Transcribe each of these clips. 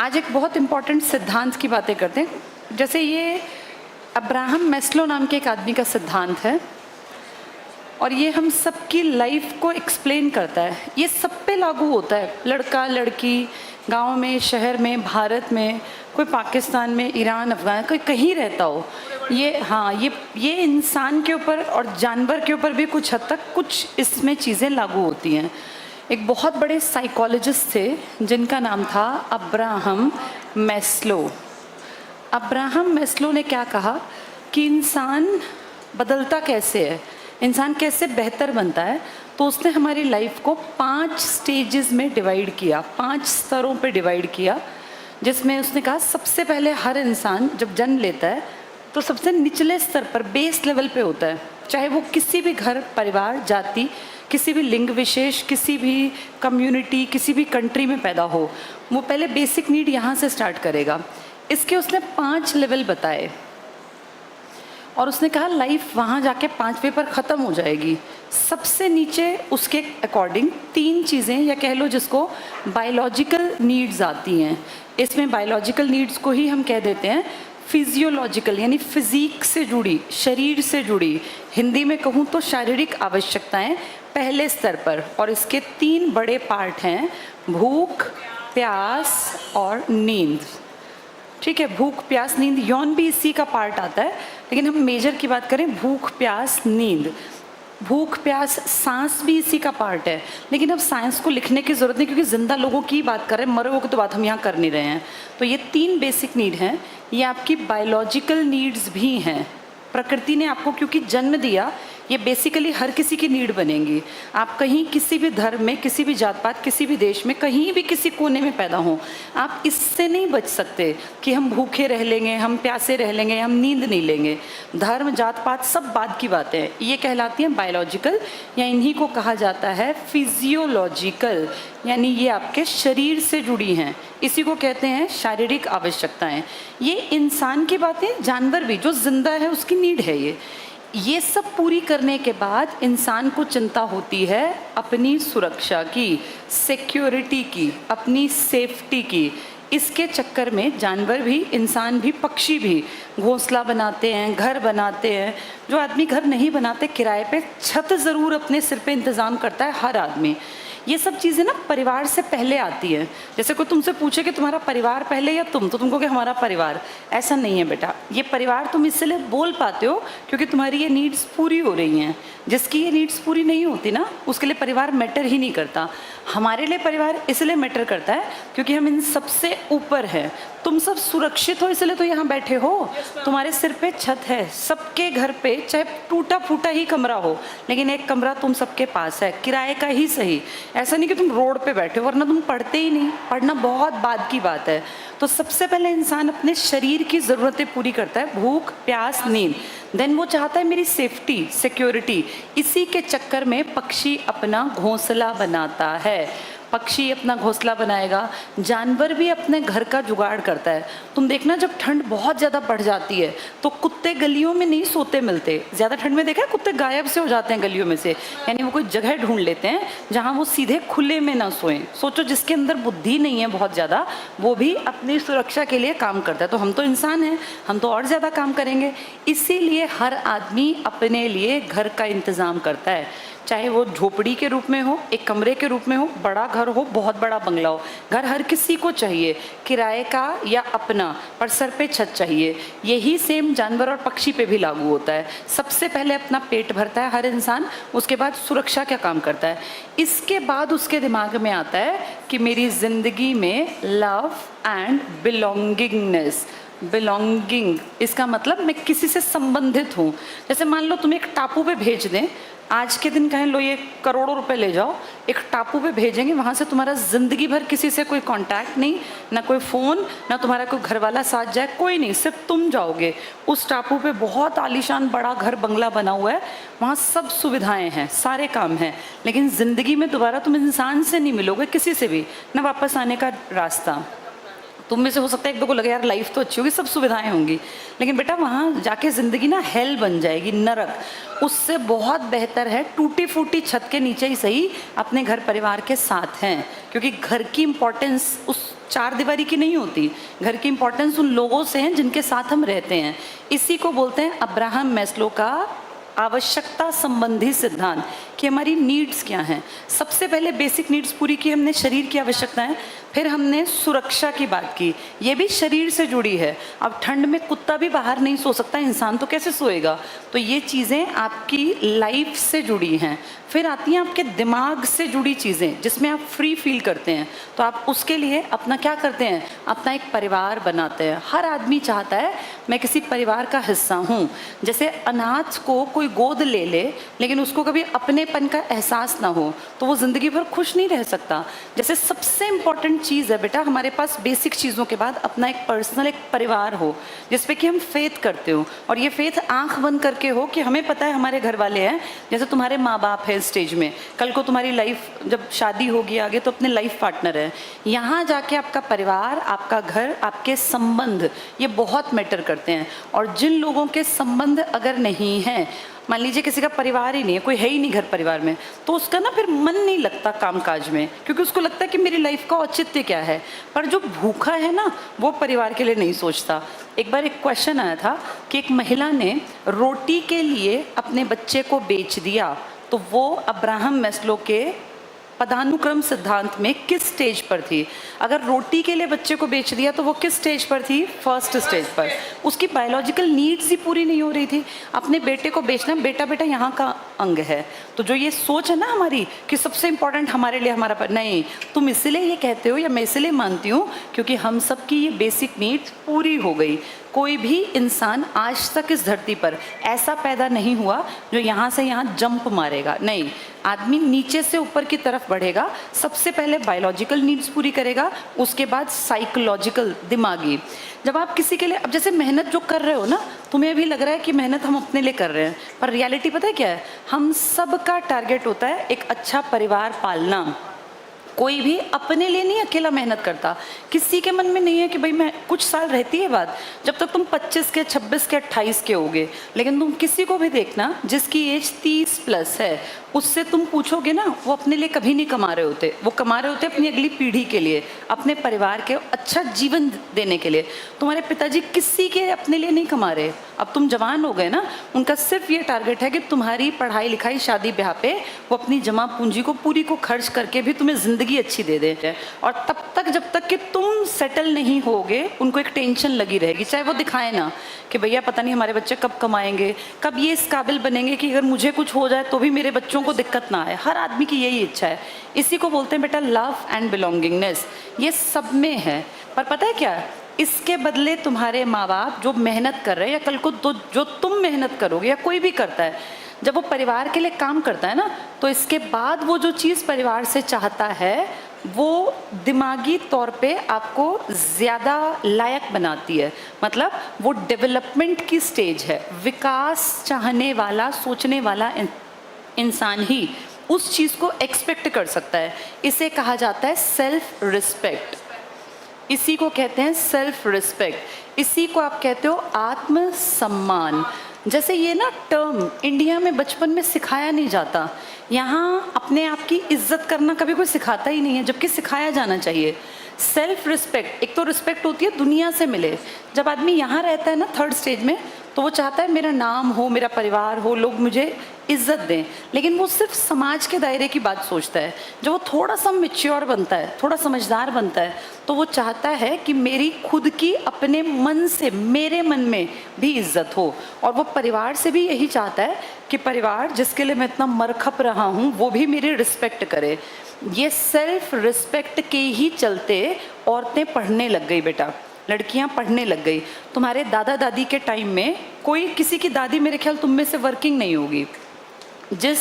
आज एक बहुत इम्पॉर्टेंट सिद्धांत की बातें करते हैं। जैसे ये अब्राहम मैस्लो नाम के एक आदमी का सिद्धांत है और ये हम सबकी लाइफ को एक्सप्लेन करता है। ये सब पे लागू होता है, लड़का लड़की, गांव में, शहर में, भारत में, कोई पाकिस्तान में, ईरान, अफगान, कोई कहीं रहता हो। ये इंसान के ऊपर और जानवर के ऊपर भी कुछ हद तक कुछ इसमें चीज़ें लागू होती हैं। एक बहुत बड़े साइकोलॉजिस्ट थे जिनका नाम था अब्राहम मैस्लो। अब्राहम मैस्लो ने क्या कहा कि इंसान बदलता कैसे है, इंसान कैसे बेहतर बनता है। तो उसने हमारी लाइफ को 5 स्टेजेस में डिवाइड किया, 5 स्तरों पे डिवाइड किया, जिसमें उसने कहा सबसे पहले हर इंसान जब जन्म लेता है तो सबसे निचले स्तर पर, बेस लेवल पे होता है। चाहे वो किसी भी घर, परिवार, जाति, किसी भी लिंग विशेष, किसी भी कम्युनिटी, किसी भी कंट्री में पैदा हो, वो पहले बेसिक नीड यहाँ से स्टार्ट करेगा। इसके उसने 5 लेवल बताए और उसने कहा लाइफ वहाँ जाके 5वें पर ख़त्म हो जाएगी। सबसे नीचे उसके अकॉर्डिंग 3 चीज़ें, या कह लो जिसको बायोलॉजिकल नीड्स आती हैं। इसमें बायोलॉजिकल नीड्स को ही हम कह देते हैं फिजियोलॉजिकल, यानी फिजिक से जुड़ी, शरीर से जुड़ी, हिंदी में कहूँ तो शारीरिक आवश्यकताएं पहले स्तर पर। और इसके 3 बड़े पार्ट हैं, भूख, प्यास और नींद। ठीक है, भूख, प्यास, नींद, यौन भी इसी का पार्ट आता है, लेकिन हम मेजर की बात करें भूख, प्यास, नींद। भूख, प्यास, सांस भी इसी का पार्ट है, लेकिन अब साइंस को लिखने की ज़रूरत नहीं, क्योंकि ज़िंदा लोगों की बात कर रहे हैं, मरे हुए की तो बात हम यहाँ कर नहीं रहे हैं। तो ये 3 बेसिक नीड हैं, ये आपकी बायोलॉजिकल नीड्स भी हैं। प्रकृति ने आपको क्योंकि जन्म दिया, ये बेसिकली हर किसी की नीड बनेंगी। आप कहीं किसी भी धर्म में, किसी भी जात पात, किसी भी देश में, कहीं भी किसी कोने में पैदा हों, आप इससे नहीं बच सकते कि हम भूखे रह लेंगे, हम प्यासे रह लेंगे, हम नींद नहीं लेंगे। धर्म, जात पात सब बाद की बातें हैं, ये कहलाती हैं बायोलॉजिकल, या इन्हीं को कहा जाता है फिजियोलॉजिकल, यानी ये आपके शरीर से जुड़ी हैं। इसी को कहते हैं शारीरिक आवश्यकताएं। ये इंसान की बातें, जानवर भी जो जिंदा है उसकी नीड है। ये सब पूरी करने के बाद इंसान को चिंता होती है अपनी सुरक्षा की, सिक्योरिटी की, अपनी सेफ्टी की। इसके चक्कर में जानवर भी, इंसान भी, पक्षी भी घोंसला बनाते हैं, घर बनाते हैं। जो आदमी घर नहीं बनाते, किराए पे छत ज़रूर अपने सिर पे इंतज़ाम करता है हर आदमी। ये सब चीज़ें ना परिवार से पहले आती है। जैसे कोई तुमसे पूछे कि तुम्हारा परिवार पहले या तुम, तो तुमको कि हमारा परिवार। ऐसा नहीं है बेटा, ये परिवार तुम इसलिए बोल पाते हो क्योंकि तुम्हारी ये नीड्स पूरी हो रही हैं। जिसकी ये नीड्स पूरी नहीं होती ना, उसके लिए परिवार मैटर ही नहीं करता। हमारे लिए परिवार इसलिए मैटर करता है क्योंकि हम इन सबसे ऊपर हैं। तुम सब सुरक्षित हो इसलिए तो यहाँ बैठे हो, तुम्हारे सिर पे छत है। सबके घर पे चाहे टूटा फूटा ही कमरा हो, लेकिन एक कमरा तुम सबके पास है, किराए का ही सही। ऐसा नहीं कि तुम रोड पे बैठे हो, वरना तुम पढ़ते ही नहीं। पढ़ना बहुत बाद की बात है। तो सबसे पहले इंसान अपने शरीर की ज़रूरतें पूरी करता है, भूख, प्यास, नींद। देन वो चाहता है मेरी सेफ्टी, सिक्योरिटी। इसी के चक्कर में पक्षी अपना घोंसला बनाता है। पक्षी अपना घोंसला बनाएगा, जानवर भी अपने घर का जुगाड़ करता है। तुम देखना, जब ठंड बहुत ज़्यादा बढ़ जाती है तो कुत्ते गलियों में नहीं सोते मिलते। ज़्यादा ठंड में देखा है कुत्ते गायब से हो जाते हैं गलियों में से, यानी वो कोई जगह ढूंढ लेते हैं जहाँ वो सीधे खुले में ना सोएं। सोचो, जिसके अंदर बुद्धि नहीं है बहुत ज़्यादा, वो भी अपनी सुरक्षा के लिए काम करता है। तो हम तो इंसान हैं, हम तो और ज़्यादा काम करेंगे। इसीलिए हर आदमी अपने लिए घर का इंतज़ाम करता है, चाहे वो झोपड़ी के रूप में हो, एक कमरे के रूप में हो, बड़ा घर हो, बहुत बड़ा बंगला हो। घर हर किसी को चाहिए, किराए का या अपना, पर सर पे छत चाहिए। यही सेम जानवर और पक्षी पे भी लागू होता है। सबसे पहले अपना पेट भरता है हर इंसान, उसके बाद सुरक्षा का काम करता है। इसके बाद उसके दिमाग में आता है कि मेरी ज़िंदगी में लव एंड बिलोंगिंगनेस। बिलोंगिंग, इसका मतलब मैं किसी से संबंधित हूँ। जैसे मान लो तुम एक टापू पे भेज दें, आज के दिन कहें लो ये करोड़ों रुपए ले जाओ, एक टापू पे भेजेंगे, वहाँ से तुम्हारा ज़िंदगी भर किसी से कोई कांटेक्ट नहीं, ना कोई फ़ोन, ना तुम्हारा कोई घर वाला साथ जाए, कोई नहीं, सिर्फ तुम जाओगे। उस टापू पे बहुत आलीशान बड़ा घर बंगला बना हुआ है, वहाँ सब सुविधाएं हैं, सारे काम हैं, लेकिन ज़िंदगी में दोबारा तुम इंसान से नहीं मिलोगे, किसी से भी, ना वापस आने का रास्ता। तुम में से हो सकता है एक दो को लगे यार लाइफ तो अच्छी होगी, सब सुविधाएं होंगी, लेकिन बेटा वहाँ जाके ज़िंदगी ना हेल बन जाएगी, नरक। उससे बहुत बेहतर है टूटी फूटी छत के नीचे ही सही अपने घर परिवार के साथ हैं, क्योंकि घर की इम्पोर्टेंस उस चार दीवारी की नहीं होती, घर की इम्पोर्टेंस उन लोगों से हैं जिनके साथ हम रहते हैं। इसी को बोलते हैं अब्राहम मैस्लो का आवश्यकता संबंधी सिद्धांत, कि हमारी नीड्स क्या हैं। सबसे पहले बेसिक नीड्स पूरी की हमने, शरीर की आवश्यकताएं, फिर हमने सुरक्षा की बात की, ये भी शरीर से जुड़ी है। अब ठंड में कुत्ता भी बाहर नहीं सो सकता, इंसान तो कैसे सोएगा, तो ये चीज़ें आपकी लाइफ से जुड़ी हैं। फिर आती हैं आपके दिमाग से जुड़ी चीज़ें जिसमें आप फ्री फील करते हैं, तो आप उसके लिए अपना क्या करते हैं, अपना एक परिवार बनाते हैं। हर आदमी चाहता है मैं किसी परिवार का हिस्सा हूँ। जैसे अनाथ को कोई गोद ले ले लेकिन उसको कभी अपनेपन का एहसास ना हो तो वो ज़िंदगी भर खुश नहीं रह सकता। जैसे सबसे इम्पॉर्टेंट चीज़ है बेटा हमारे पास बेसिक चीज़ों के बाद अपना एक पर्सनल एक परिवार हो जिस पे कि हम फेथ करते हो, और ये फेथ आंख बंद करके हो कि हमें पता है हमारे घर वाले हैं। जैसे तुम्हारे माँ बाप है स्टेज में, कल को तुम्हारी लाइफ जब शादी होगी आगे तो अपने लाइफ पार्टनर है, यहाँ जाके आपका परिवार, आपका घर, आपके संबंध ये बहुत मैटर करते हैं। और जिन लोगों के संबंध अगर नहीं हैं, मान लीजिए किसी का परिवार ही नहीं है, कोई है ही नहीं घर परिवार में, तो उसका ना फिर मन नहीं लगता कामकाज में, क्योंकि उसको लगता है कि मेरी लाइफ का औचित्य क्या है। पर जो भूखा है ना वो परिवार के लिए नहीं सोचता। एक बार एक क्वेश्चन आया था कि एक महिला ने रोटी के लिए अपने बच्चे को बेच दिया, तो वो अब्राहम मैस्लो के पदानुक्रम सिद्धांत में किस स्टेज पर थी। अगर रोटी के लिए बच्चे को बेच दिया तो वो किस स्टेज पर थी, फर्स्ट स्टेज पर। उसकी बायोलॉजिकल नीड्स ही पूरी नहीं हो रही थी। अपने बेटे को बेचना, बेटा बेटा यहाँ का अंग है, तो जो ये सोच है ना हमारी कि सबसे इंपॉर्टेंट हमारे लिए हमारा नहीं, तुम इसलिए ये कहते हो या मैं इसलिए मानती हूँ क्योंकि हम सब की ये बेसिक नीड्स पूरी हो गई। कोई भी इंसान आज तक इस धरती पर ऐसा पैदा नहीं हुआ जो यहाँ से यहाँ जंप मारेगा, नहीं। आदमी नीचे से ऊपर की तरफ बढ़ेगा, सबसे पहले बायोलॉजिकल नीड्स पूरी करेगा, उसके बाद साइकोलॉजिकल, दिमागी। जब आप किसी के लिए, अब जैसे मेहनत जो कर रहे हो ना, तुम्हें भी लग रहा है कि मेहनत हम अपने लिए कर रहे हैं, पर रियलिटी पता है क्या है, हम सब का टारगेट होता है एक अच्छा परिवार पालना। कोई भी अपने लिए नहीं अकेला मेहनत करता। किसी के मन में नहीं है कि भाई मैं, कुछ साल रहती है बात, जब तक तुम 25 के, 26 के, 28 के होगे, लेकिन तुम किसी को भी देखना जिसकी एज 30 प्लस है, उससे तुम पूछोगे ना, वो अपने लिए कभी नहीं कमा रहे होते, वो कमा रहे होते अपनी अगली पीढ़ी के लिए, अपने परिवार के अच्छा जीवन देने के लिए। तुम्हारे पिताजी किसी के अपने लिए नहीं कमा रहे, अब तुम जवान हो गए ना, उनका सिर्फ ये टारगेट है कि तुम्हारी पढ़ाई लिखाई शादी ब्याह पे वो अपनी जमा पूंजी को पूरी को खर्च करके भी तुम्हें जिंदगी अच्छी दे देते हैं। और तब तक जब तक कि तुम सेटल नहीं होगे उनको एक टेंशन लगी रहेगी, चाहे वो दिखाए ना कि भैया पता नहीं हमारे बच्चे कब कमाएंगे, कब ये इस काबिल बनेंगे कि अगर मुझे कुछ हो जाए तो भी मेरे बच्चों को दिक्कत ना आए। हर आदमी की यही इच्छा है। इसी को बोलते हैं बेटा लव एंड बिलोंगिंगनेस, ये सब में है। पर पता है क्या, इसके बदले तुम्हारे माँ बाप जो मेहनत कर रहे हैं, या कल को तो जो तुम मेहनत करोगे या कोई भी करता है, जब वो परिवार के लिए काम करता है ना, तो इसके बाद वो जो चीज़ परिवार से चाहता है वो दिमागी तौर पे आपको ज़्यादा लायक बनाती है। मतलब वो डेवलपमेंट की स्टेज है। विकास चाहने वाला, सोचने वाला इंसान ही उस चीज़ को एक्सपेक्ट कर सकता है। इसे कहा जाता है सेल्फ रिस्पेक्ट। इसी को कहते हैं सेल्फ रिस्पेक्ट। इसी को आप कहते हो आत्मसम्मान। जैसे ये ना टर्म इंडिया में बचपन में सिखाया नहीं जाता। यहाँ अपने आप की इज्जत करना कभी कोई सिखाता ही नहीं है, जबकि सिखाया जाना चाहिए। सेल्फ रिस्पेक्ट, एक तो रिस्पेक्ट होती है दुनिया से मिले। जब आदमी यहाँ रहता है ना थर्ड स्टेज में, तो वो चाहता है मेरा नाम हो, मेरा परिवार हो, लोग मुझे इज्जत दें, लेकिन वो सिर्फ समाज के दायरे की बात सोचता है। जब वो थोड़ा सा मैच्योर बनता है, थोड़ा समझदार बनता है, तो वो चाहता है कि मेरी खुद की अपने मन से, मेरे मन में भी इज्जत हो। और वो परिवार से भी यही चाहता है कि परिवार जिसके लिए मैं इतना मरखप रहा हूँ वो भी मेरी रिस्पेक्ट करे। ये सेल्फ रिस्पेक्ट के ही चलते औरतें पढ़ने लग गई बेटा, लड़कियां पढ़ने लग गई। तुम्हारे दादा दादी के टाइम में कोई, किसी की दादी मेरे ख्याल तुम में से वर्किंग नहीं होगी। जिस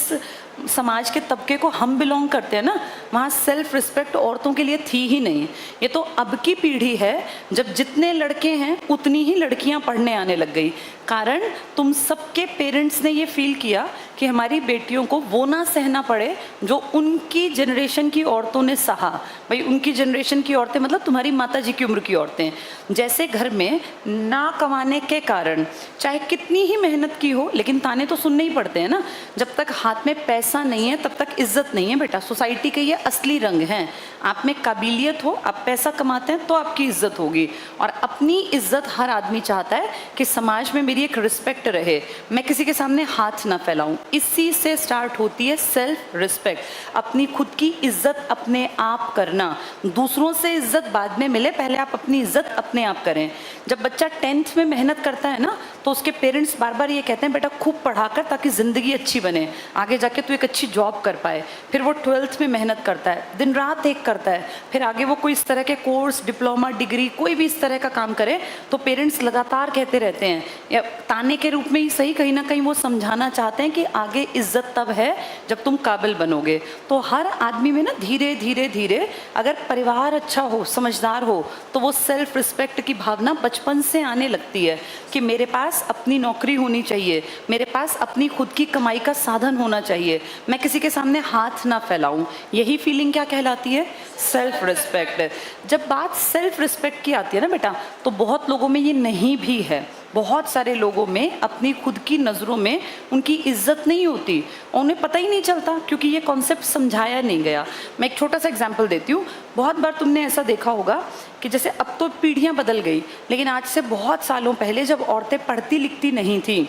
समाज के तबके को हम बिलोंग करते हैं ना, वहाँ सेल्फ रिस्पेक्ट औरतों के लिए थी ही नहीं। ये तो अब की पीढ़ी है, जब जितने लड़के हैं उतनी ही लड़कियाँ पढ़ने आने लग गई। कारण तुम सबके पेरेंट्स ने ये फील किया कि हमारी बेटियों को वो ना सहना पड़े जो उनकी जनरेशन की औरतों ने सहा। भाई उनकी जनरेशन की औरतें मतलब तुम्हारी माता जी की उम्र की औरतें, जैसे घर में ना कमाने के कारण चाहे कितनी ही मेहनत की हो लेकिन ताने तो सुनने ही पड़ते हैं ना। जब तक हाथ में पैसा नहीं है तब तक इज्जत नहीं है बेटा। सोसाइटी के ये असली रंग हैं। आप में काबिलियत हो, आप पैसा कमाते हैं तो आपकी इज्जत होगी। और अपनी इज्जत हर आदमी चाहता है कि समाज में मेरी एक रिस्पेक्ट रहे, मैं किसी के सामने हाथ ना फैलाऊं। इसी से स्टार्ट होती है सेल्फ रिस्पेक्ट। अपनी खुद की इज्जत अपने आप करना, दूसरों से इज्जत बाद में मिले, पहले आप अपनी इज्जत अपने आप करें। जब बच्चा 10th में मेहनत करता है ना तो उसके पेरेंट्स बार बार ये कहते हैं बेटा खूब पढ़ा कर ताकि ज़िंदगी अच्छी बने, आगे जाके तू एक अच्छी जॉब कर पाए। फिर वो 12th में मेहनत करता है, दिन रात एक करता है, फिर आगे वो कोई इस तरह के कोर्स, डिप्लोमा, डिग्री, कोई भी इस तरह का काम करे तो पेरेंट्स लगातार कहते रहते हैं, या ताने के रूप में ही सही, कहीं ना कहीं वो समझाना चाहते हैं कि आगे इज्जत तब है जब तुम काबिल बनोगे। तो हर आदमी में ना धीरे धीरे धीरे अगर परिवार अच्छा हो, समझदार हो, तो वो सेल्फ रिस्पेक्ट की भावना बचपन से आने लगती है कि मेरे पास अपनी नौकरी होनी चाहिए, मेरे पास अपनी खुद की कमाई का साधन होना चाहिए, मैं किसी के सामने हाथ ना फैलाऊं। यही फीलिंग क्या कहलाती है? Self respect. जब बात सेल्फ रिस्पेक्ट की आती है ना बेटा, तो बहुत लोगों में ये नहीं भी है। बहुत सारे लोगों में अपनी खुद की नज़रों में उनकी इज्जत नहीं होती, उन्हें पता ही नहीं चलता क्योंकि ये कॉन्सेप्ट समझाया नहीं गया। मैं एक छोटा सा एग्जांपल देती हूँ। बहुत बार तुमने ऐसा देखा होगा कि जैसे अब तो पीढ़ियाँ बदल गई, लेकिन आज से बहुत सालों पहले जब औरतें पढ़ती लिखती नहीं थी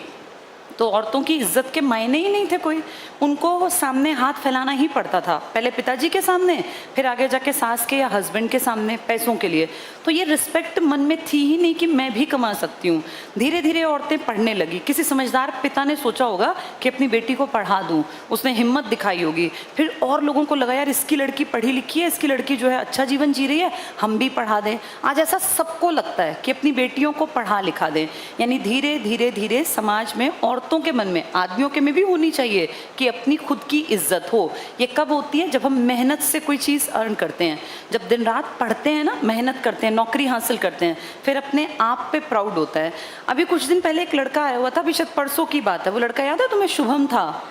तो औरतों की इज्जत के मायने ही नहीं थे कोई। उनको सामने हाथ फैलाना ही पड़ता था, पहले पिताजी के सामने, फिर आगे जाके सास के या हस्बैंड के सामने पैसों के लिए। तो ये रिस्पेक्ट मन में थी ही नहीं कि मैं भी कमा सकती हूँ। धीरे धीरे औरतें पढ़ने लगी। किसी समझदार पिता ने सोचा होगा कि अपनी बेटी को पढ़ा दूँ, उसने हिम्मत दिखाई होगी। फिर और लोगों को लगा यार इसकी लड़की पढ़ी लिखी है, इसकी लड़की जो है अच्छा जीवन जी रही है, हम भी पढ़ा दें। आज ऐसा सबको लगता है कि अपनी बेटियों को पढ़ा लिखा दें। यानी धीरे धीरे धीरे समाज में औरतों के मन में, आदमियों के में भी होनी चाहिए कि अपनी खुद की इज्जत हो। ये कब होती है? जब हम मेहनत से कोई चीज़ अर्न करते हैं, जब दिन रात पढ़ते हैं ना, मेहनत करते हैं, नौकरी हासिल करते हैं, फिर अपने आप पे प्राउड होता है। अभी कुछ दिन पहले एक लड़का आया हुआ था, अभी शायद परसों की बात है, वो लड़का याद है तुम्हें? शुभम था,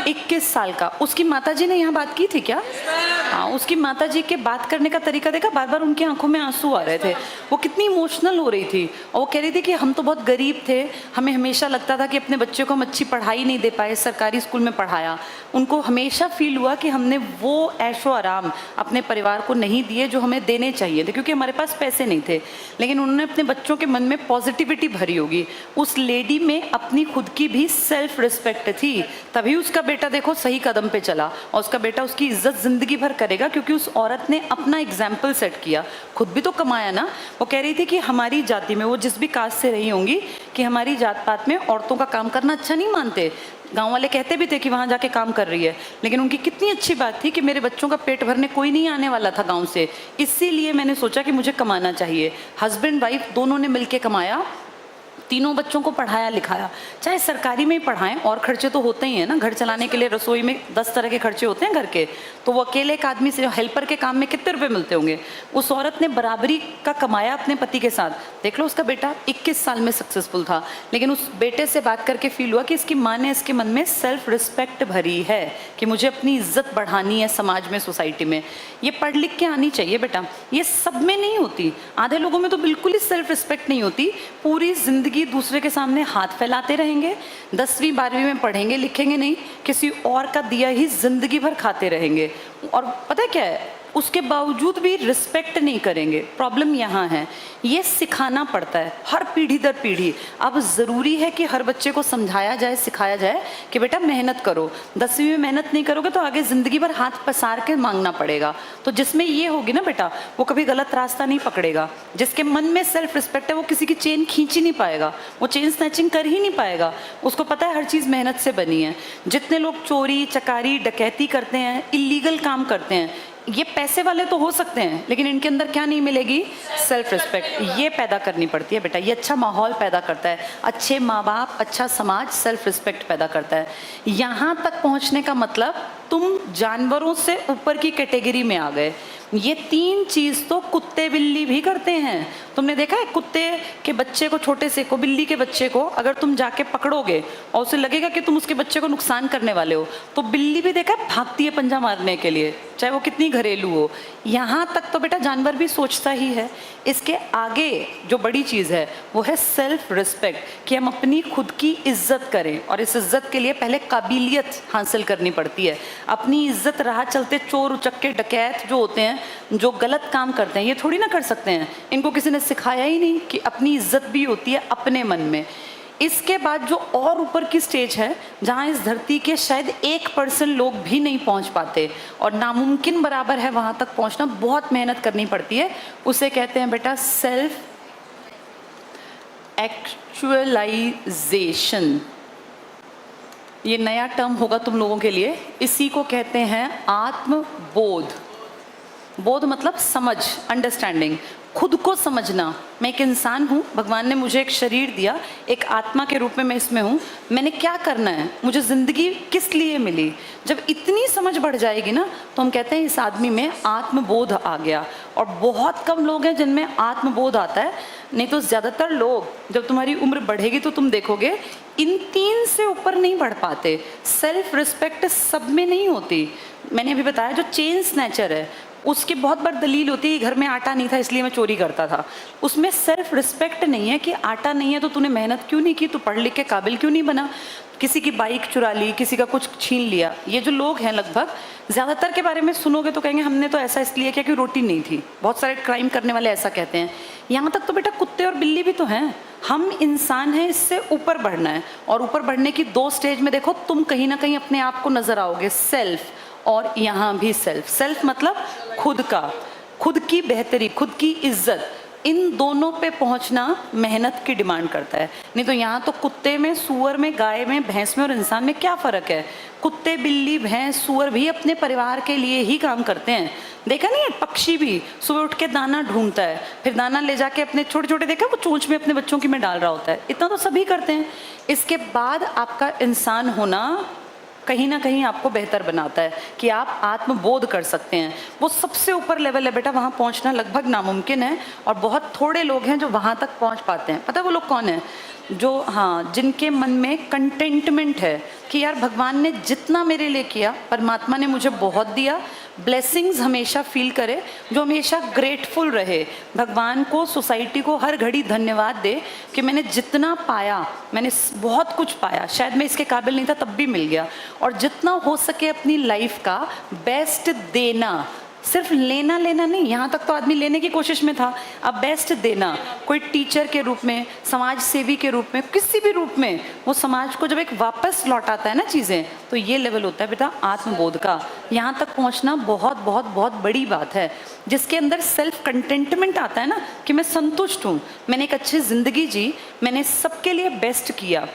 21 साल का। उसकी माताजी ने यहाँ बात की थी क्या? हाँ, उसकी माताजी के बात करने का तरीका देखा, बार बार उनकी आंखों में आंसू आ रहे थे, वो कितनी इमोशनल हो रही थी। और वो कह रही थी कि हम तो बहुत गरीब थे, हमें हमेशा लगता था कि अपने बच्चों को हम अच्छी पढ़ाई नहीं दे पाए, सरकारी स्कूल में पढ़ाया। उनको हमेशा फील हुआ कि हमने वो ऐशो आराम अपने परिवार को नहीं दिए जो हमें देने चाहिए थे, क्योंकि हमारे पास पैसे नहीं थे। लेकिन उन्होंने अपने बच्चों के मन में पॉजिटिविटी भरी होगी। उस लेडी में अपनी खुद की भी सेल्फ रिस्पेक्ट थी, तभी उसका बेटा देखो सही कदम पे चला, और उसका बेटा उसकी इज्जत जिंदगी भर करेगा, क्योंकि उस औरत ने अपना एग्जाम्पल सेट किया, खुद भी तो कमाया ना। वो कह रही थी कि हमारी जाति में, वो जिस भी कास्ट से रही होंगी, कि हमारी जात पात में औरतों का काम करना अच्छा नहीं मानते। गांव वाले कहते भी थे कि वहाँ जाके काम कर रही है, लेकिन उनकी कितनी अच्छी बात थी कि मेरे बच्चों का पेट भरने कोई नहीं आने वाला था गांव से, इसीलिए मैंने सोचा कि मुझे कमाना चाहिए। हस्बैंड वाइफ दोनों ने मिलके कमाया, तीनों बच्चों को पढ़ाया लिखाया। चाहे सरकारी में ही पढ़ाएं, और खर्चे तो होते ही हैं ना, घर चलाने के लिए रसोई में 10 तरह के खर्चे होते हैं घर के, तो वो अकेले एक आदमी से हेल्पर के काम में कितने रुपए मिलते होंगे। उस औरत ने बराबरी का कमाया अपने पति के साथ। देख लो, उसका बेटा 21 साल में सक्सेसफुल था, लेकिन उस बेटे से बात करके फील हुआ कि इसकी माँ ने इसके मन में सेल्फ रिस्पेक्ट भरी है कि मुझे अपनी इज्जत बढ़ानी है समाज में, सोसाइटी में। ये पढ़ लिख के आनी चाहिए बेटा, ये सब में नहीं होती। आधे लोगों में तो बिल्कुल ही सेल्फ रिस्पेक्ट नहीं होती, पूरी जिंदगी दूसरे के सामने हाथ फैलाते रहेंगे, 10वीं 12वीं में पढ़ेंगे लिखेंगे नहीं, किसी और का दिया ही जिंदगी भर खाते रहेंगे। और पता है क्या है, उसके बावजूद भी रिस्पेक्ट नहीं करेंगे। प्रॉब्लम यहाँ है, ये सिखाना पड़ता है हर पीढ़ी दर पीढ़ी। अब ज़रूरी है कि हर बच्चे को समझाया जाए, सिखाया जाए कि बेटा मेहनत करो, 10वीं में मेहनत नहीं करोगे तो आगे ज़िंदगी भर हाथ पसार के मांगना पड़ेगा। तो जिसमें ये होगी ना बेटा, वो कभी गलत रास्ता नहीं पकड़ेगा। जिसके मन में सेल्फ रिस्पेक्ट है, वो किसी की चेन खींच ही नहीं पाएगा, वो चेन स्नैचिंग कर ही नहीं पाएगा। उसको पता है हर चीज़ मेहनत से बनी है। जितने लोग चोरी चकारी डकैती करते हैं, इलीगल काम करते हैं, ये पैसे वाले तो हो सकते हैं, लेकिन इनके अंदर क्या नहीं मिलेगी? Self respect. ये पैदा करनी पड़ती है बेटा, ये अच्छा माहौल पैदा करता है, अच्छे माँ बाप, अच्छा समाज सेल्फ रिस्पेक्ट पैदा करता है। यहाँ तक पहुँचने का मतलब तुम जानवरों से ऊपर की कैटेगरी में आ गए। ये 3 चीज़ तो कुत्ते बिल्ली भी करते हैं। तुमने देखा है कुत्ते के बच्चे को, छोटे से को, बिल्ली के बच्चे को अगर तुम जाके पकड़ोगे और उसे लगेगा कि तुम उसके बच्चे को नुकसान करने वाले हो, तो बिल्ली भी देखा है भागती है पंजा मारने के लिए, चाहे वो कितनी घरेलू हो। यहाँ तक तो बेटा जानवर भी सोचता ही है। इसके आगे जो बड़ी चीज़ है वो है सेल्फ रिस्पेक्ट, कि हम अपनी खुद की इज्जत करें, और इस इज्जत के लिए पहले काबिलियत हासिल करनी पड़ती है। अपनी इज्जत राह चलते चोर उचक्के डकैत जो होते हैं, जो गलत काम करते हैं, ये थोड़ी ना कर सकते हैं। इनको किसी ने सिखाया ही नहीं कि अपनी इज्जत भी होती है अपने मन में। इसके बाद जो और ऊपर की स्टेज है, जहाँ इस धरती के शायद 1% लोग भी नहीं पहुँच पाते और नामुमकिन बराबर है वहाँ तक पहुँचना, बहुत मेहनत करनी पड़ती है। उसे कहते हैं बेटा सेल्फ एक्चुअलाइजेशन। ये नया टर्म होगा तुम लोगों के लिए। इसी को कहते हैं आत्मबोध। बोध मतलब समझ, अंडरस्टैंडिंग, खुद को समझना। मैं एक इंसान हूँ, भगवान ने मुझे एक शरीर दिया, एक आत्मा के रूप में मैं इसमें हूँ, मैंने क्या करना है, मुझे ज़िंदगी किस लिए मिली। जब इतनी समझ बढ़ जाएगी ना, तो हम कहते हैं इस आदमी में आत्मबोध आ गया। और बहुत कम लोग हैं जिनमें आत्मबोध आता है, नहीं तो ज़्यादातर लोग जब तुम्हारी उम्र बढ़ेगी तो तुम देखोगे इन 3 से ऊपर नहीं बढ़ पाते। सेल्फ रिस्पेक्ट सब में नहीं होती। मैंने अभी बताया जो चेन स्नैचर है, उसकी बहुत बार दलील होती है घर में आटा नहीं था इसलिए मैं चोरी करता था। उसमें सेल्फ रिस्पेक्ट नहीं है कि आटा नहीं है तो तूने मेहनत क्यों नहीं की, तू पढ़ लिख के काबिल क्यों नहीं बना। किसी की बाइक चुरा ली, किसी का कुछ छीन लिया। ये जो लोग हैं लगभग ज़्यादातर के बारे में सुनोगे तो कहेंगे हमने तो ऐसा इसलिए किया कि रोटी नहीं थी। बहुत सारे क्राइम करने वाले ऐसा कहते हैं। यहाँ तक तो बेटा कुत्ते और बिल्ली भी तो हैं। हम इंसान हैं, इससे ऊपर बढ़ना है। और ऊपर बढ़ने की 2 स्टेज में देखो तुम कहीं ना कहीं अपने आप को नजर आओगे, सेल्फ, और यहाँ भी सेल्फ। सेल्फ मतलब खुद का, खुद की बेहतरी, खुद की इज्जत। इन दोनों पे पहुंचना मेहनत की डिमांड करता है। नहीं तो यहाँ तो कुत्ते में, सूअर में, गाय में, भैंस में और इंसान में क्या फ़र्क है। कुत्ते, बिल्ली, भैंस, सूअर भी अपने परिवार के लिए ही काम करते हैं। देखा नहीं है, पक्षी भी सुबह उठ के दाना ढूंढता है, फिर दाना ले जाके अपने छोटे छोटे, देखा वो चोंच में अपने बच्चों की में डाल रहा होता है। इतना तो सभी करते हैं। इसके बाद आपका इंसान होना कहीं ना कहीं आपको बेहतर बनाता है कि आप आत्मबोध कर सकते हैं। वो सबसे ऊपर लेवल है बेटा, वहाँ पहुँचना लगभग नामुमकिन है। और बहुत थोड़े लोग हैं जो वहाँ तक पहुँच पाते हैं। पता है वो लोग कौन है? जो, हाँ, जिनके मन में कंटेंटमेंट है कि यार भगवान ने जितना मेरे लिए किया, परमात्मा ने मुझे बहुत दिया। ब्लेसिंग्स हमेशा फील करे, जो हमेशा ग्रेटफुल रहे, भगवान को, सोसाइटी को हर घड़ी धन्यवाद दे कि मैंने जितना पाया, मैंने बहुत कुछ पाया, शायद मैं इसके काबिल नहीं था तब भी मिल गया। और जितना हो सके अपनी लाइफ का बेस्ट देना, सिर्फ लेना लेना नहीं। यहाँ तक तो आदमी लेने की कोशिश में था, अब बेस्ट देना। कोई टीचर के रूप में, समाज सेवी के रूप में, किसी भी रूप में वो समाज को जब एक वापस लौटाता है ना चीज़ें, तो ये लेवल होता है बेटा आत्मबोध का। यहाँ तक पहुँचना बहुत बहुत बहुत बड़ी बात है, जिसके अंदर सेल्फ कंटेंटमेंट आता है ना, कि मैं संतुष्ट हूँ, मैंने एक अच्छी ज़िंदगी जी, मैंने सबके लिए बेस्ट किया।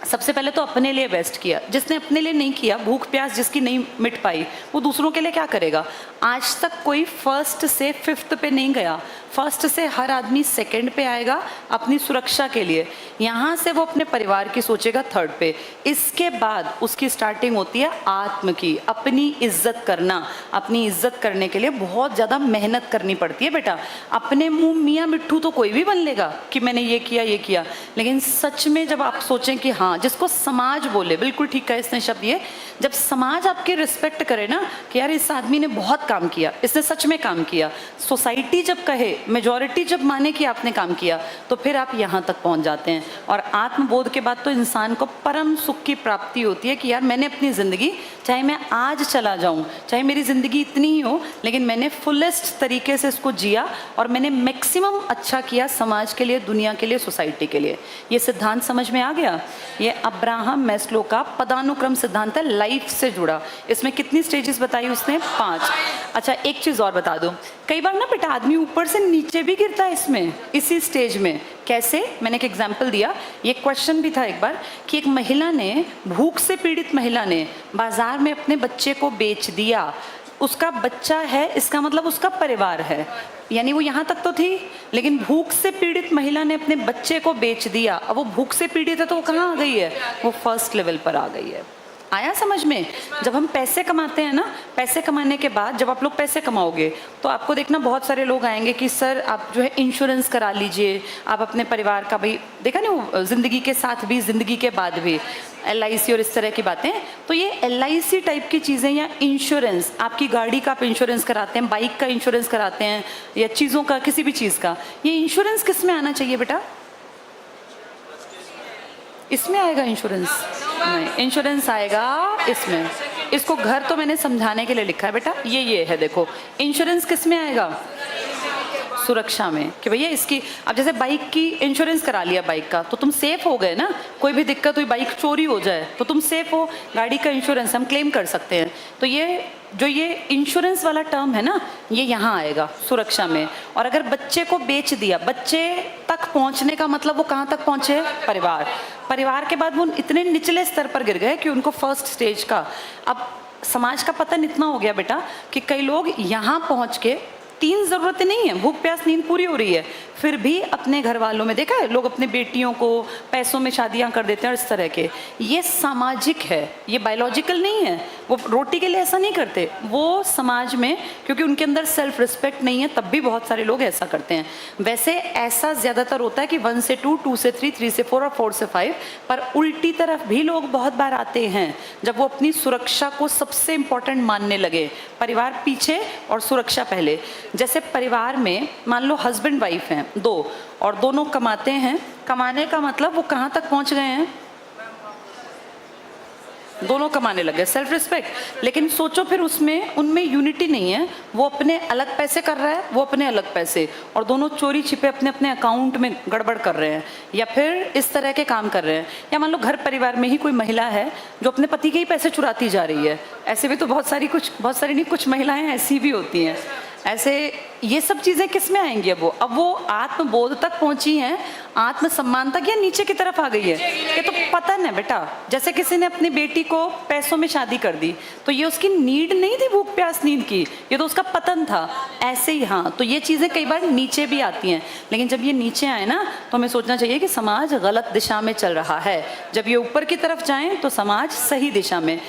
सबसे पहले तो अपने लिए बेस्ट किया। जिसने अपने लिए नहीं किया, भूख प्यास जिसकी नहीं मिट पाई, वो दूसरों के लिए क्या करेगा। आज तक कोई 1st से 5th पे नहीं गया। 1st से हर आदमी 2nd पे आएगा अपनी सुरक्षा के लिए। यहाँ से वो अपने परिवार की सोचेगा 3rd पे। इसके बाद उसकी स्टार्टिंग होती है आत्म की, अपनी इज्जत करना। अपनी इज्जत करने के लिए बहुत ज़्यादा मेहनत करनी पड़ती है बेटा। अपने मुँह मियाँ मिट्ठू तो कोई भी बन लेगा कि मैंने ये किया ये किया, लेकिन सच में जब आप सोचें कि हाँ, जिसको समाज बोले, बिल्कुल ठीक कहा इसने शब्द ये, जब समाज आपकी रिस्पेक्ट करे ना कि यार इस आदमी ने बहुत काम किया, इसने सच में काम किया, सोसाइटी जब कहे, मेजॉरिटी जब माने कि आपने काम किया, तो फिर आप यहाँ तक पहुँच जाते हैं। और आत्मबोध के बाद तो इंसान को परम सुख की प्राप्ति होती है कि यार मैंने अपनी ज़िंदगी, चाहे मैं आज चला जाऊँ, चाहे मेरी ज़िंदगी इतनी ही हो, लेकिन मैंने फुलेस्ट तरीके से इसको जिया और मैंने मैक्सिमम अच्छा किया समाज के लिए, दुनिया के लिए, सोसाइटी के लिए। ये सिद्धांत समझ में आ गया? ये अब्राहम मैस्लो का पदानुक्रम सिद्धांत है, लाइफ से जुड़ा। इसमें कितनी स्टेजेस बताई उसने? 5। अच्छा, एक चीज़ और बता दूं, कई बार ना बेटा आदमी ऊपर से नीचे भी गिरता है इसमें, इसी स्टेज में। कैसे? मैंने एक एग्जाम्पल दिया। ये क्वेश्चन भी था एक बार कि एक महिला ने, भूख से पीड़ित महिला ने बाजार में अपने बच्चे को बेच दिया। उसका बच्चा है, इसका मतलब उसका परिवार है, यानी वो यहाँ तक तो थी, लेकिन भूख से पीड़ित महिला ने अपने बच्चे को बेच दिया। अब वो भूख से पीड़ित है तो वो कहाँ आ गई है? वो 1st लेवल पर आ गई है। आया समझ में? जब हम पैसे कमाते हैं ना, पैसे कमाने के बाद जब आप लोग पैसे कमाओगे तो आपको देखना बहुत सारे लोग आएंगे कि सर आप जो है इंश्योरेंस करा लीजिए, आप अपने परिवार का, भाई देखा नहीं वो ज़िंदगी के साथ भी ज़िंदगी के बाद भी LIC और इस तरह की बातें। तो ये LIC टाइप की चीज़ें या इंश्योरेंस, आपकी गाड़ी का आप इंश्योरेंस कराते हैं, बाइक का इंश्योरेंस कराते हैं या चीज़ों का, किसी भी चीज़ का, ये इंश्योरेंस किस में आना चाहिए बेटा? इसमें आएगा इंश्योरेंस? नहीं, इंश्योरेंस आएगा इसमें। इसको घर तो मैंने समझाने के लिए लिखा है बेटा, ये है देखो, इंश्योरेंस किस में आएगा? सुरक्षा में, कि भैया इसकी, अब जैसे बाइक की इंश्योरेंस करा लिया बाइक का तो तुम सेफ हो गए ना, कोई भी दिक्कत हुई, बाइक चोरी हो जाए तो तुम सेफ हो, गाड़ी का इंश्योरेंस हम क्लेम कर सकते हैं। तो ये जो ये इंश्योरेंस वाला टर्म है ना, ये यहाँ आएगा सुरक्षा में। और अगर बच्चे को बेच दिया, बच्चे तक पहुँचने का मतलब वो कहाँ तक पहुँचे? परिवार। परिवार के बाद वो इतने निचले स्तर पर गिर गए कि उनको फर्स्ट स्टेज का, अब समाज का पतन इतना हो गया बेटा कि कई लोग यहाँ पहुँच के 3 ज़रूरतें नहीं है, भूख प्यास नींद पूरी हो रही है, फिर भी अपने घर वालों में देखा है लोग अपने बेटियों को पैसों में शादियां कर देते हैं और इस तरह के। ये सामाजिक है, ये बायोलॉजिकल नहीं है। वो रोटी के लिए ऐसा नहीं करते, वो समाज में, क्योंकि उनके अंदर सेल्फ रिस्पेक्ट नहीं है, तब भी बहुत सारे लोग ऐसा करते हैं। वैसे ऐसा ज़्यादातर होता है कि 1 से 2, 2 से 3, 3 से 4 और 4 से 5, पर उल्टी तरफ भी लोग बहुत बार आते हैं जब वो अपनी सुरक्षा को सबसे इम्पोर्टेंट मानने लगे। परिवार पीछे और सुरक्षा पहले। जैसे परिवार में मान लो हस्बैंड वाइफ हैं 2 और दोनों कमाते हैं, कमाने का मतलब वो कहाँ तक पहुँच गए हैं? दोनों कमाने लगे, सेल्फ रिस्पेक्ट। लेकिन सोचो फिर उसमें उनमें यूनिटी नहीं है, वो अपने अलग पैसे कर रहा है, वो अपने अलग पैसे, और दोनों चोरी छिपे अपने अपने अकाउंट में गड़बड़ कर रहे हैं या फिर इस तरह के काम कर रहे हैं। या मान लो घर परिवार में ही कोई महिला है जो अपने पति के ही पैसे चुराती जा रही है। ऐसे भी तो बहुत सारी नहीं, कुछ महिलाएं ऐसी भी होती हैं। ऐसे ये सब चीज़ें किस में आएंगी? अब वो आत्मबोध तक पहुंची हैं, आत्मसम्मान तक, या नीचे की तरफ आ गई है? ये तो पतन है बेटा। जैसे किसी ने अपनी बेटी को पैसों में शादी कर दी तो ये उसकी नीड नहीं थी भूख प्यास नींद की, ये तो उसका पतन था। ऐसे ही हाँ, तो ये चीज़ें कई बार नीचे भी आती हैं, लेकिन जब ये नीचे आए ना तो हमें सोचना चाहिए कि समाज गलत दिशा में चल रहा है। जब ये ऊपर की तरफ जाएं तो समाज सही दिशा में।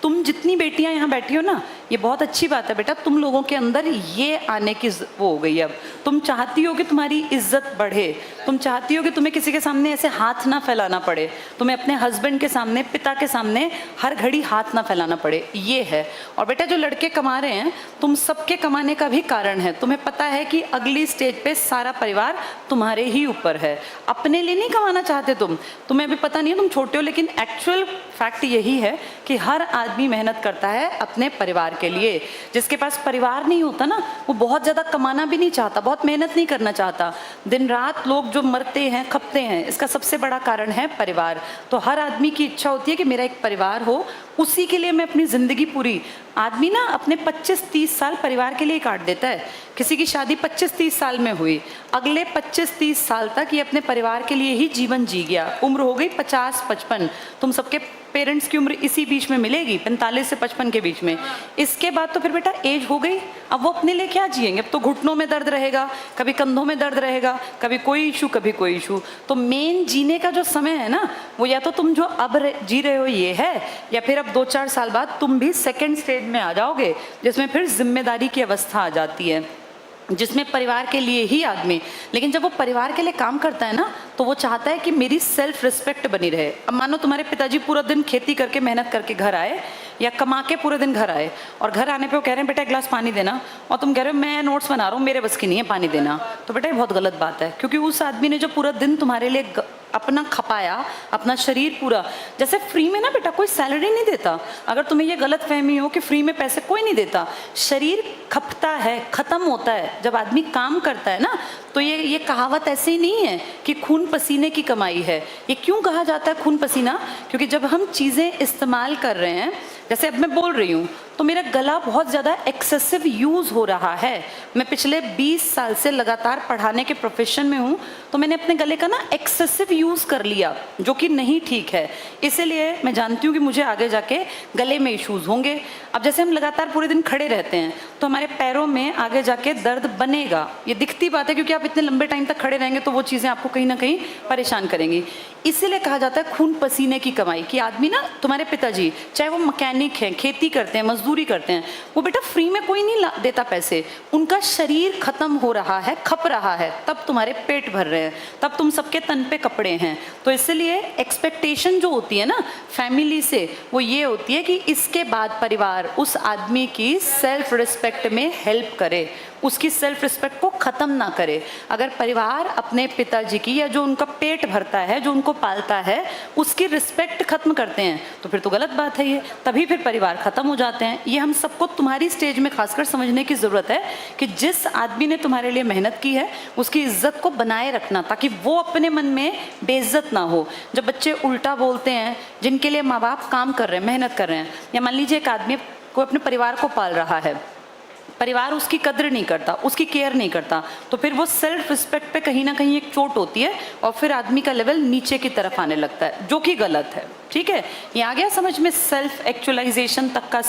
तुम जितनी बेटियां यहाँ बैठी हो ना, ये बहुत अच्छी बात है बेटा, तुम लोगों के अंदर ये आने की वो हो गई। अब तुम चाहती हो कि तुम्हारी इज्जत बढ़े, तुम चाहती हो कि तुम्हें किसी के सामने ऐसे हाथ ना फैलाना पड़े, तुम्हें अपने हस्बैंड के सामने, पिता के सामने हर घड़ी हाथ ना फैलाना पड़े, ये है। और बेटा जो लड़के कमा रहे हैं, तुम सबके कमाने का भी कारण है, तुम्हें पता है कि अगली स्टेज पे सारा परिवार तुम्हारे ही ऊपर है। अपने लिए नहीं कमाना चाहते तुम्हें अभी पता नहीं है, तुम छोटे हो, लेकिन एक्चुअल फैक्ट यही है कि हर आदमी मेहनत करता है अपने परिवार के लिए। जिसके पास परिवार नहीं होता ना, वो बहुत ज़्यादा कमाना भी नहीं चाहता, बहुत मेहनत नहीं करना चाहता। दिन रात लोग जो मरते हैं, खपते हैं, इसका सबसे बड़ा कारण है परिवार। तो हर आदमी की इच्छा होती है कि मेरा एक परिवार हो, उसी के लिए मैं अपनी ज़िंदगी पूरी, आदमी ना अपने 25-30 साल परिवार के लिए काट देता है। किसी की शादी 25-30 साल में हुई, अगले 25-30 साल तक ये अपने परिवार के लिए ही जीवन जी गया। उम्र हो गई 50-55, तुम सबके पेरेंट्स की उम्र इसी बीच में मिलेगी, 45 से 55 के बीच में। इसके बाद तो फिर बेटा एज हो गई, अब वो अपने लिए क्या जिएंगे? अब तो घुटनों में दर्द रहेगा, कभी कंधों में दर्द रहेगा, कभी कोई इशू, कभी कोई इशू। तो मेन जीने का जो समय है ना, वो या तो तुम जो अब जी रहे हो ये है, या फिर अब 2-4 साल बाद तुम भी सेकेंड स्टेज में आ जाओगे, जिसमें फिर जिम्मेदारी की अवस्था आ जाती है, जिसमें परिवार के लिए ही आदमी, लेकिन जब वो परिवार के लिए काम करता है ना, तो वो चाहता है कि मेरी सेल्फ रिस्पेक्ट बनी रहे। अब मानो तुम्हारे पिताजी पूरा दिन खेती करके मेहनत करके घर आए, या कमा के पूरे दिन घर आए, और घर आने पे वो कह रहे हैं बेटा एक गिलास पानी देना, और तुम कह रहे हो मैं नोट्स बना रहा हूँ, मेरे बस की नहीं है पानी देना, तो बेटा ये बहुत गलत बात है। क्योंकि उस आदमी ने जो पूरा दिन तुम्हारे लिए अपना खपाया, अपना शरीर पूरा, जैसे फ्री में ना बेटा कोई सैलरी नहीं देता। अगर तुम्हें ये गलत फहमी हो कि फ्री में पैसे कोई नहीं देता, शरीर खपता है, ख़त्म होता है जब आदमी काम करता है ना। तो ये कहावत ऐसे ही नहीं है कि खून पसीने की कमाई है। ये क्यों कहा जाता है खून पसीना? क्योंकि जब हम चीज़ें इस्तेमाल कर रहे हैं, जैसे अब मैं बोल रही हूँ तो मेरा गला बहुत ज़्यादा एक्सेसिव यूज़ हो रहा है। मैं पिछले 20 साल से लगातार पढ़ाने के प्रोफेशन में हूँ, तो मैंने अपने गले का ना एक्सेसिव यूज़ कर लिया, जो कि नहीं ठीक है। इसीलिए मैं जानती हूँ कि मुझे आगे जाके गले में इश्यूज़ होंगे। अब जैसे हम लगातार पूरे दिन खड़े रहते हैं तो हमारे पैरों में आगे जाके दर्द बनेगा, ये दिखती बात है, क्योंकि आप इतने लंबे टाइम तक खड़े रहेंगे तो वो चीज़ें आपको कहीं ना कहीं परेशान करेंगी। इसीलिए कहा जाता है खून पसीने की कमाई, कि आदमी ना, तुम्हारे पिताजी चाहे वो मैकेनिक हैं, खेती करते हैं, मजदूरी करते हैं, वो बेटा फ्री में कोई नहीं देता पैसे, उनका शरीर खत्म हो रहा है, खप रहा है, तब तुम्हारे पेट भर रहे हैं, तब तुम सबके तन पे कपड़े हैं। तो इसलिए एक्सपेक्टेशन जो होती है ना फैमिली से, वो ये होती है कि इसके बाद परिवार उस आदमी की सेल्फ रिस्पेक्ट में हेल्प करे, उसकी सेल्फ रिस्पेक्ट को ख़त्म ना करे। अगर परिवार अपने पिताजी की, या जो उनका पेट भरता है, जो उनको पालता है, उसकी रिस्पेक्ट खत्म करते हैं, तो फिर तो गलत बात है ये, तभी फिर परिवार ख़त्म हो जाते हैं। ये हम सबको तुम्हारी स्टेज में खासकर समझने की ज़रूरत है कि जिस आदमी ने तुम्हारे लिए मेहनत की है उसकी इज्जत को बनाए रखना, ताकि वो अपने मन में बेइज्जत ना हो। जब बच्चे उल्टा बोलते हैं, जिनके लिए माँ बाप काम कर रहे हैं, मेहनत कर रहे हैं, या मान लीजिए एक आदमी को अपने परिवार को पाल रहा है, परिवार उसकी कद्र नहीं करता, उसकी केयर नहीं करता, तो फिर वो सेल्फ रिस्पेक्ट पे कहीं ना कहीं एक चोट होती है और फिर आदमी का लेवल नीचे की तरफ आने लगता है, जो कि गलत है। ठीक है, ये आ गया समझ में सेल्फ एक्चुअलाइजेशन तक का